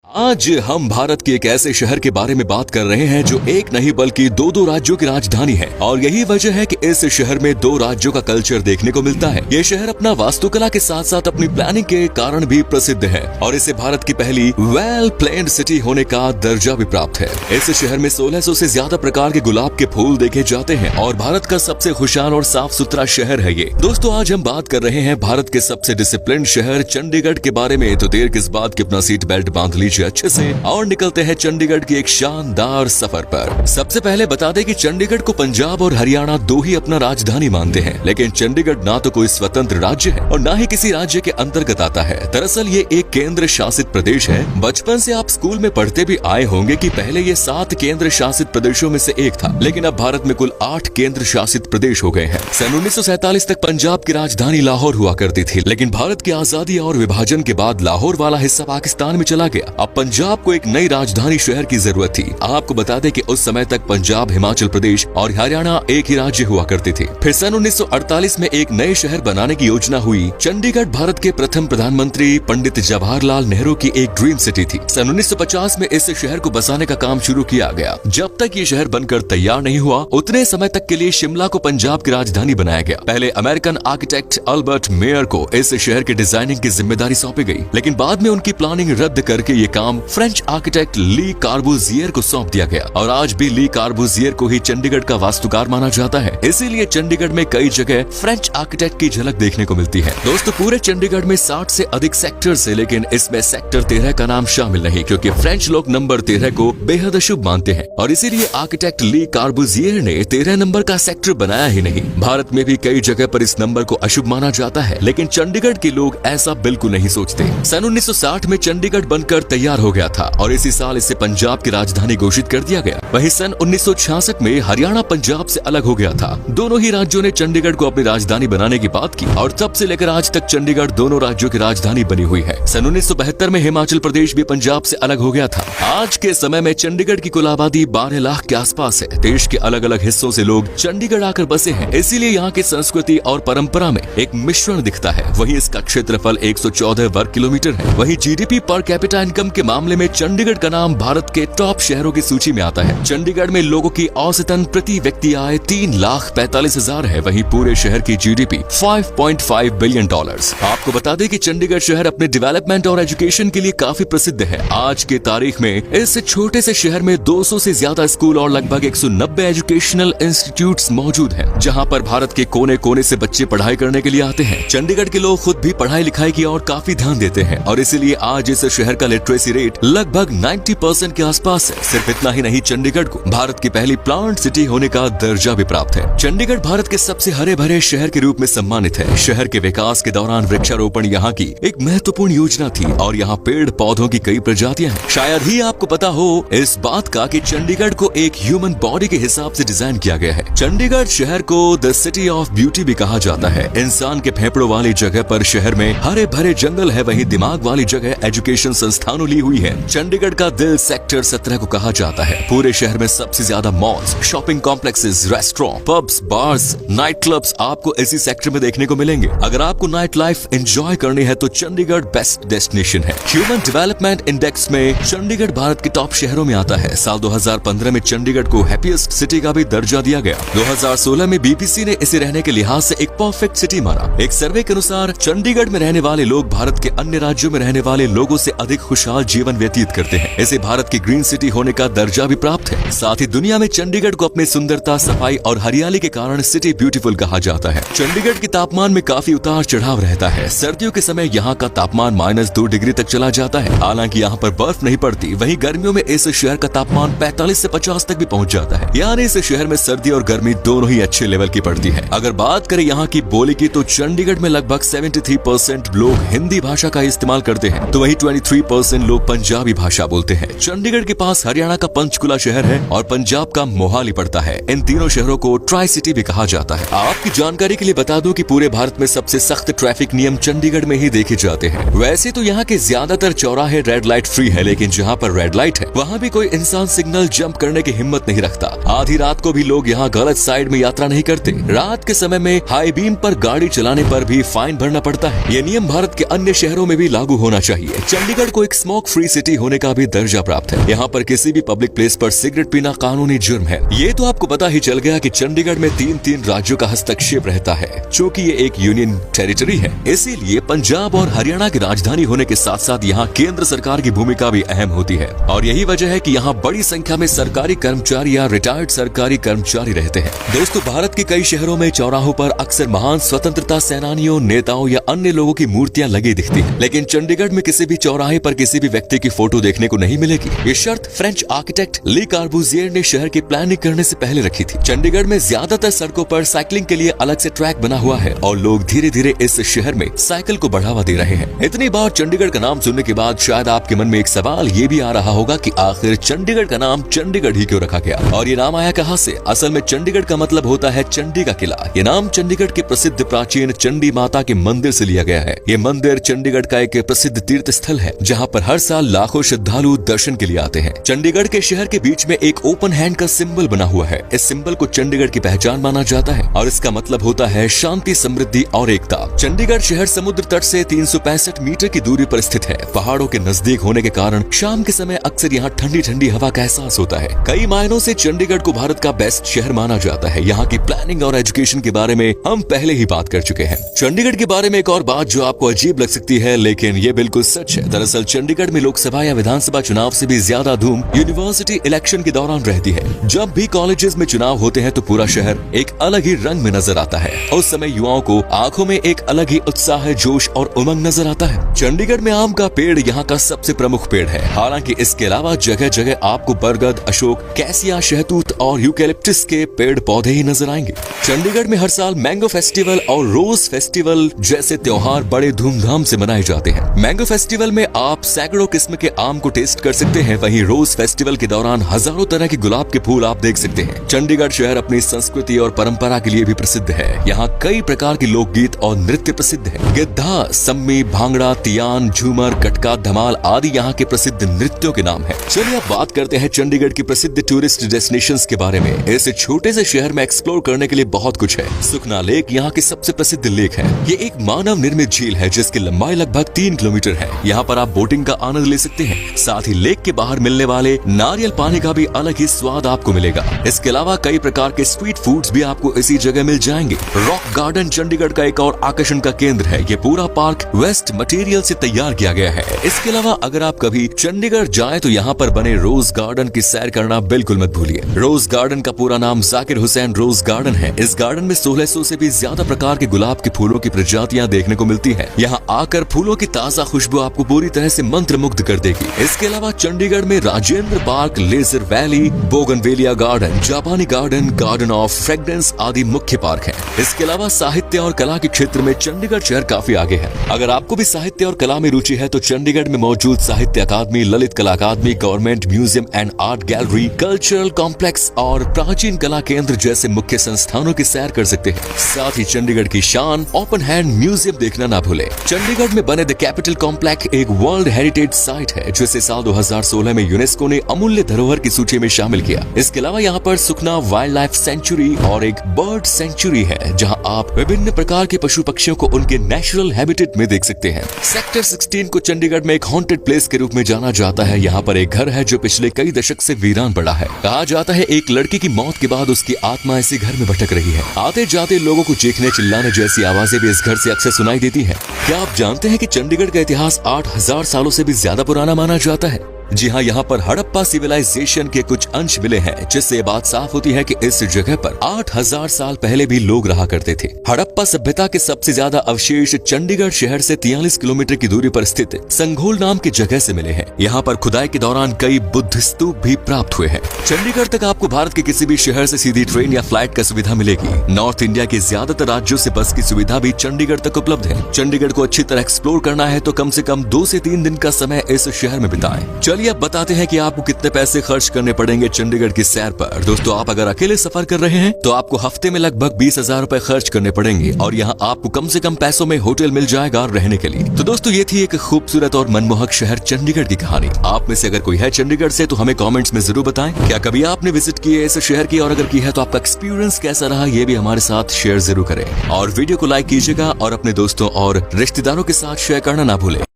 आज हम भारत के एक ऐसे शहर के बारे में बात कर रहे हैं जो एक नहीं बल्कि दो राज्यों की राजधानी है और यही वजह है कि इस शहर में दो राज्यों का कल्चर देखने को मिलता है। ये शहर अपना वास्तुकला के साथ साथ अपनी प्लानिंग के कारण भी प्रसिद्ध है और इसे भारत की पहली वेल प्लेन्ड सिटी होने का दर्जा भी प्राप्त है। इस शहर में 1600 से ज्यादा प्रकार के गुलाब के फूल देखे जाते हैं और भारत का सबसे खुशहाल और साफ सुथरा शहर है ये। दोस्तों, आज हम बात कर रहे हैं भारत के सबसे डिसिप्लिन शहर चंडीगढ़ के बारे में। तो देर किस बात की अपना सीट बेल्ट बांध लीजिए अच्छे से और निकलते हैं चंडीगढ़ की एक शानदार सफर पर। सबसे पहले बता दें कि चंडीगढ़ को पंजाब और हरियाणा दो ही अपना राजधानी मानते हैं, लेकिन चंडीगढ़ ना तो कोई स्वतंत्र राज्य है और ना ही किसी राज्य के अंतर्गत आता है। दरअसल ये एक केंद्र शासित प्रदेश है। बचपन से आप स्कूल में पढ़ते भी आए होंगे कि पहले ये 7 केंद्र शासित प्रदेशों में से एक था, लेकिन अब भारत में कुल 8 केंद्र शासित प्रदेश हो गए हैं। सन 1947 तक पंजाब की राजधानी लाहौर हुआ करती थी, लेकिन भारत की आजादी और विभाजन के बाद लाहौर वाला हिस्सा पाकिस्तान में चला गया। अब पंजाब को एक नई राजधानी शहर की जरूरत थी। आपको बता दें कि उस समय तक पंजाब, हिमाचल प्रदेश और हरियाणा एक ही राज्य हुआ करते थे। फिर सन 1948 में एक नए शहर बनाने की योजना हुई। चंडीगढ़ भारत के प्रथम प्रधानमंत्री पंडित जवाहरलाल नेहरू की एक ड्रीम सिटी थी। सन 1950 में इस शहर को बसाने का काम शुरू किया गया। जब तक ये शहर बनकर तैयार नहीं हुआ, उतने समय तक के लिए शिमला को पंजाब की राजधानी बनाया गया। पहले अमेरिकन आर्किटेक्ट अल्बर्ट मेयर को इस शहर की डिजाइनिंग की जिम्मेदारी सौंपी गई, लेकिन बाद में उनकी प्लानिंग रद्द करके ये काम फ्रेंच आर्किटेक्ट ली कार्बुजियर को सौंप दिया गया और आज भी ली कार्बुजियर को ही चंडीगढ़ का वास्तुकार माना जाता है। इसीलिए चंडीगढ़ में कई जगह फ्रेंच आर्किटेक्ट की झलक देखने को मिलती है। दोस्तों, पूरे चंडीगढ़ में 60 से अधिक सेक्टर्स है, लेकिन इसमें सेक्टर 13 का नाम शामिल नहीं, क्योंकि फ्रेंच लोग नंबर 13 को बेहद अशुभ मानते हैं और इसीलिए आर्किटेक्ट ली कार्बुजियर ने 13 नंबर का सेक्टर बनाया ही नहीं। भारत में भी कई जगह पर इस नंबर को अशुभ माना जाता है, लेकिन चंडीगढ़ के लोग ऐसा बिल्कुल नहीं सोचते। सन 1960 में चंडीगढ़ बनकर तैयार हो गया था और इसी साल इसे पंजाब की राजधानी घोषित कर दिया गया। वहीं सन 1966 में हरियाणा पंजाब से अलग हो गया था। दोनों ही राज्यों ने चंडीगढ़ को अपनी राजधानी बनाने की बात की और तब से लेकर आज तक चंडीगढ़ दोनों राज्यों की राजधानी बनी हुई है। सन 1972 में हिमाचल प्रदेश भी पंजाब से अलग हो गया था। आज के समय में चंडीगढ़ की कुल आबादी 12 लाख के आसपास है। देश के अलग अलग हिस्सों से लोग चंडीगढ़ आकर बसे हैं, इसीलिए यहाँ की संस्कृति और परंपरा में एक मिश्रण दिखता है। वहीं इसका क्षेत्रफल 114 वर्ग किलोमीटर है। वहीं जीडीपी पर कैपिटा इनकम के मामले में चंडीगढ़ का नाम भारत के टॉप शहरों की सूची में आता है। चंडीगढ़ में लोगों की औसतन प्रति व्यक्ति आय 3,45,000 है। वहीं पूरे शहर की जीडीपी $5.5 बिलियन। आपको बता दें कि चंडीगढ़ शहर अपने डेवलपमेंट और एजुकेशन के लिए काफी प्रसिद्ध है। आज के तारीख में इस छोटे से शहर में 200 से ज्यादा स्कूल और लगभग 190 एजुकेशनल इंस्टीट्यूट्स मौजूद हैं, जहां पर भारत के कोने कोने से बच्चे पढ़ाई करने के लिए आते हैं। चंडीगढ़ के लोग खुद भी पढ़ाई लिखाई की और काफी ध्यान देते हैं और इसीलिए आज इस शहर का लिटरेसी रेट लगभग 90% के आसपास है। सिर्फ इतना ही नहीं, चंडीगढ़ को भारत की पहली प्लांट सिटी होने का दर्जा भी प्राप्त है। चंडीगढ़ भारत के सबसे हरे भरे शहर के रूप में सम्मानित है। शहर के विकास के दौरान वृक्षारोपण यहाँ की एक महत्वपूर्ण योजना थी और यहाँ पेड़ पौधों की कई प्रजातियां हैं। शायद ही आपको पता हो इस बात का कि चंडीगढ़ को एक ह्यूमन बॉडी के हिसाब से डिजाइन किया गया है। चंडीगढ़ शहर को द सिटी ऑफ ब्यूटी भी कहा जाता है। इंसान के फेफड़ों वाली जगह पर शहर में हरे भरे जंगल है, वहीं दिमाग वाली जगह एजुकेशन संस्थानों ली हुई है। चंडीगढ़ का दिल सेक्टर 17 को कहा जाता है। पूरे शहर में सबसे ज्यादा malls, shopping complexes, restaurant, pubs, bars, night clubs आपको इसी सेक्टर में देखने को मिलेंगे। अगर आपको नाइट लाइफ एंजॉय करनी है तो चंडीगढ़ बेस्ट डेस्टिनेशन है। ह्यूमन डेवलपमेंट इंडेक्स में चंडीगढ़ भारत के टॉप शहरों में आता है। साल 2015 में चंडीगढ़ को हैप्पीएस्ट सिटी का भी दर्जा दिया गया। 2016 में बीबीसी ने इसे रहने के लिहाज से एक परफेक्ट सिटी माना। एक सर्वे के अनुसार चंडीगढ़ में रहने वाले लोग भारत के अन्य राज्यों में रहने वाले लोगों से अधिक खुशहाल जीवन व्यतीत करते हैं। इसे भारत की ग्रीन सिटी होने का दर्जा भी प्राप्त है। साथ ही दुनिया में चंडीगढ़ को अपनी सुंदरता, सफाई और हरियाली के कारण सिटी ब्यूटीफुल कहा जाता है। चंडीगढ़ के तापमान में काफी उतार चढ़ाव रहता है। सर्दियों के समय यहाँ का तापमान -2 डिग्री तक चला जाता है। हालांकि यहाँ पर बर्फ नहीं पड़ती। वहीं गर्मियों में इस शहर का तापमान 45 से 50 तक भी पहुँच जाता है। यानी इस शहर में सर्दी और गर्मी दोनों ही अच्छे लेवल की पड़ती है। अगर बात करें यहाँ की बोली की तो चंडीगढ़ में लगभग 73% लोग हिंदी भाषा का इस्तेमाल करते हैं, तो वहीं 23% लोग पंजाबी भाषा बोलते हैं। चंडीगढ़ के पास हरियाणा का पंचकुला शहर है और पंजाब का मोहाली पड़ता है। इन तीनों शहरों को ट्राई सिटी भी कहा जाता है। आपकी जानकारी के लिए बता दूं कि पूरे भारत में सबसे सख्त ट्रैफिक नियम चंडीगढ़ में ही देखे जाते हैं। वैसे तो यहाँ के ज्यादातर चौराहे रेड लाइट फ्री है, लेकिन जहाँ पर रेड लाइट है वहाँ भी कोई इंसान सिग्नल जंप करने की हिम्मत नहीं रखता। आधी रात को भी लोग यहाँ गलत साइड में यात्रा नहीं करते। रात के समय में हाई बीम पर गाड़ी चलाने पर भी फाइन भरना पड़ता है। ये नियम भारत के अन्य शहरों में भी लागू होना चाहिए। चंडीगढ़ को एक स्मॉग स्मोक फ्री सिटी होने का भी दर्जा प्राप्त है। यहाँ पर किसी भी पब्लिक प्लेस पर सिगरेट पीना कानूनी जुर्म है। ये तो आपको पता ही चल गया कि चंडीगढ़ में 3 राज्यों का हस्तक्षेप रहता है, चूँकि ये एक यूनियन टेरिटरी है। इसीलिए पंजाब और हरियाणा की राजधानी होने के साथ साथ यहाँ केंद्र सरकार की भूमिका भी अहम होती है और यही वजह है कि यहाँ बड़ी संख्या में सरकारी कर्मचारी या रिटायर्ड सरकारी कर्मचारी रहते हैं। दोस्तों, भारत के कई शहरों में चौराहों पर अक्सर महान स्वतंत्रता सेनानियों, नेताओं या अन्य लोगों की मूर्तियां लगी दिखती हैं, लेकिन चंडीगढ़ में किसी भी चौराहे पर किसी भी व्यक्ति की फोटो देखने को नहीं मिलेगी। ये शर्त फ्रेंच आर्किटेक्ट ली कार्बूजियर ने शहर की प्लानिंग करने से पहले रखी थी। चंडीगढ़ में ज्यादातर सड़कों पर साइकिलिंग के लिए अलग से ट्रैक बना हुआ है और लोग धीरे धीरे इस शहर में साइकिल को बढ़ावा दे रहे हैं। इतनी बार चंडीगढ़ का नाम सुनने के बाद शायद आपके मन में एक सवाल ये भी आ रहा होगा कि आखिर चंडीगढ़ का नाम चंडीगढ़ ही क्यों रखा गया और ये नाम आया कहां से? असल में चंडीगढ़ का मतलब होता है चंडी का किला। ये नाम चंडीगढ़ के प्रसिद्ध प्राचीन चंडी माता के मंदिर से लिया गया है। ये मंदिर चंडीगढ़ का एक प्रसिद्ध तीर्थ स्थल है जहाँ पर हर साल लाखों श्रद्धालु दर्शन के लिए आते हैं। चंडीगढ़ के शहर के बीच में एक ओपन हैंड का सिंबल बना हुआ है। इस सिंबल को चंडीगढ़ की पहचान माना जाता है और इसका मतलब होता है शांति, समृद्धि और एकता। चंडीगढ़ शहर समुद्र तट से 365 मीटर की दूरी पर स्थित है। पहाड़ों के नजदीक होने के कारण शाम के समय अक्सर यहाँ ठंडी ठंडी हवा का एहसास होता है। कई मायनों से चंडीगढ़ को भारत का बेस्ट शहर माना जाता है। यहाँ की प्लानिंग और एजुकेशन के बारे में हम पहले ही बात कर चुके हैं। चंडीगढ़ के बारे में एक और बात जो आपको अजीब लग सकती है, लेकिन ये बिल्कुल सच है। दरअसल चंडीगढ़ में लोकसभा या विधानसभा चुनाव से भी ज्यादा धूम यूनिवर्सिटी इलेक्शन के दौरान रहती है। जब भी कॉलेजेस में चुनाव होते हैं तो पूरा शहर एक अलग ही रंग में नजर आता है। उस समय युवाओं को आंखों में एक अलग ही उत्साह, जोश और उमंग नजर आता है। चंडीगढ़ में आम का पेड़ यहाँ का सबसे प्रमुख पेड़ है। हालांकि इसके अलावा जगह जगह आपको बरगद, अशोक, कैसिया, शहतूत और यूकैलिप्टस के पेड़ पौधे ही नजर आएंगे। चंडीगढ़ में हर साल मैंगो फेस्टिवल और रोज फेस्टिवल जैसे त्योहार बड़े धूमधाम से मनाए जाते हैं। मैंगो फेस्टिवल में आप सैकड़ों किस्म के आम को टेस्ट कर सकते हैं। वहीं रोज फेस्टिवल के दौरान हजारों तरह के गुलाब के फूल आप देख सकते हैं। चंडीगढ़ शहर अपनी संस्कृति और परंपरा के लिए भी प्रसिद्ध है। यहाँ कई प्रकार के लोकगीत और नृत्य प्रसिद्ध है। गिद्धा, सम्मी, भांगड़ा, तियान, झूमर, कटका, धमाल आदि यहाँ के प्रसिद्ध नृत्यों के नाम है। चलिए अब बात करते हैं चंडीगढ़ की प्रसिद्ध टूरिस्ट डेस्टिनेशंस के बारे में। इस छोटे से शहर में एक्सप्लोर करने के लिए बहुत कुछ है। सुखना लेक यहाँ की सबसे प्रसिद्ध लेक है। ये एक मानव निर्मित झील है जिसकी लंबाई लगभग 3 किलोमीटर है। यहाँ पर आप बोटिंग का आनंद ले सकते हैं। साथ ही लेक के बाहर मिलने वाले नारियल पानी का भी अलग ही स्वाद आपको मिलेगा। इसके अलावा कई प्रकार के स्ट्रीट फूड्स भी आपको इसी जगह मिल जाएंगे। रॉक गार्डन चंडीगढ़ का एक और आकर्षण का केंद्र है। ये पूरा पार्क वेस्ट मटेरियल से तैयार किया गया है। इसके अलावा अगर आप कभी चंडीगढ़ जाएं तो यहाँ पर बने रोज गार्डन की सैर करना बिल्कुल मत भूलिए। रोज गार्डन का पूरा नाम जाकिर हुसैन रोज गार्डन है। इस गार्डन में 1600 से भी ज्यादा प्रकार के गुलाब के फूलों की प्रजातियां देखने को मिलती है। यहाँ आकर फूलों की ताजा खुशबू आपको पूरी तरह से मंत्रमुग्ध कर देगी। इसके अलावा चंडीगढ़ में Rajendra Park, Leisure Valley, Bougainvillea Garden, जापानी गार्डन, गार्डन ऑफ फ्रेग्रेंस आदि मुख्य पार्क है। इसके अलावा साहित्य और कला के क्षेत्र में चंडीगढ़ शहर काफी आगे है। अगर आपको भी साहित्य और कला में रुचि है तो चंडीगढ़ में मौजूद साहित्य Akademi, Lalit Kala Akademi, government museum and art gallery, cultural complex और प्राचीन कला केंद्र जैसे मुख्य संस्थानों की सैर कर सकते हैं। साथ ही चंडीगढ़ की शान ओपन हैंड म्यूजियम देखना ना भूले। चंडीगढ़ में बने द कैपिटल कॉम्प्लेक्स एक वर्ल्ड हेरिटेज साइट है जिसे साल 2016 में यूनेस्को ने अमूल्य धरोहर की सूची में शामिल किया। इसके अलावा यहाँ पर सुखना वाइल्ड लाइफ सेंचुरी और एक बर्ड सेंचुरी है जहाँ आप विभिन्न प्रकार के पशु पक्षियों को उनके नेचुरल हैबिटेट में देख सकते हैं। सेक्टर 16 को चंडीगढ़ में एक हॉन्टेड प्लेस के रूप में जाना जाता है। यहाँ पर एक घर है जो पिछले कई दशक से वीरान पड़ा है। कहा जाता है एक लड़की की मौत के बाद उसकी आत्मा इसी घर में भटक रही है। आते जाते लोगों को चीखने चिल्लाने जैसी आवाजें भी इस घर से अक्सर सुनाई देती हैं। क्या आप जानते हैं कि चंडीगढ़ का इतिहास 8000 सालों से भी ज्यादा पुराना माना जाता है? जी हाँ, यहाँ पर हड़प्पा सिविलाइजेशन के कुछ अंश मिले हैं जिससे ये बात साफ होती है कि इस जगह पर 8000 साल पहले भी लोग रहा करते थे। हड़प्पा सभ्यता के सबसे ज्यादा अवशेष चंडीगढ़ शहर से 43 किलोमीटर की दूरी पर स्थित संघोल नाम की जगह से मिले हैं। यहाँ पर खुदाई के दौरान कई बुद्ध स्तूप भी प्राप्त हुए हैं। चंडीगढ़ तक आपको भारत के किसी भी शहर से सीधी ट्रेन या फ्लाइट का सुविधा मिलेगी। नॉर्थ इंडिया के ज्यादातर राज्यों से बस की सुविधा भी चंडीगढ़ तक उपलब्ध है। चंडीगढ़ को अच्छी तरह एक्सप्लोर करना है तो कम से कम 2 से 3 दिन का समय इस शहर में बिताएं। चलिए अब बताते हैं कि आपको कितने पैसे खर्च करने पड़ेंगे चंडीगढ़ की सैर पर। दोस्तों, आप अगर अकेले सफर कर रहे हैं तो आपको हफ्ते में लगभग 20,000 रुपए खर्च करने पड़ेंगे और यहाँ आपको कम से कम पैसों में होटल मिल जाएगा रहने के लिए। तो दोस्तों, ये थी एक खूबसूरत और मनमोहक शहर चंडीगढ़ की कहानी। आप में से अगर कोई है चंडीगढ़ से तो हमें कमेंट्स में जरूर बताएं। क्या कभी आपने विजिट किया इस शहर की, और अगर की है तो आपका एक्सपीरियंस कैसा रहा ये भी हमारे साथ शेयर जरूर करें। और वीडियो को लाइक कीजिएगा और अपने दोस्तों और रिश्तेदारों के साथ शेयर करना ना भूलें।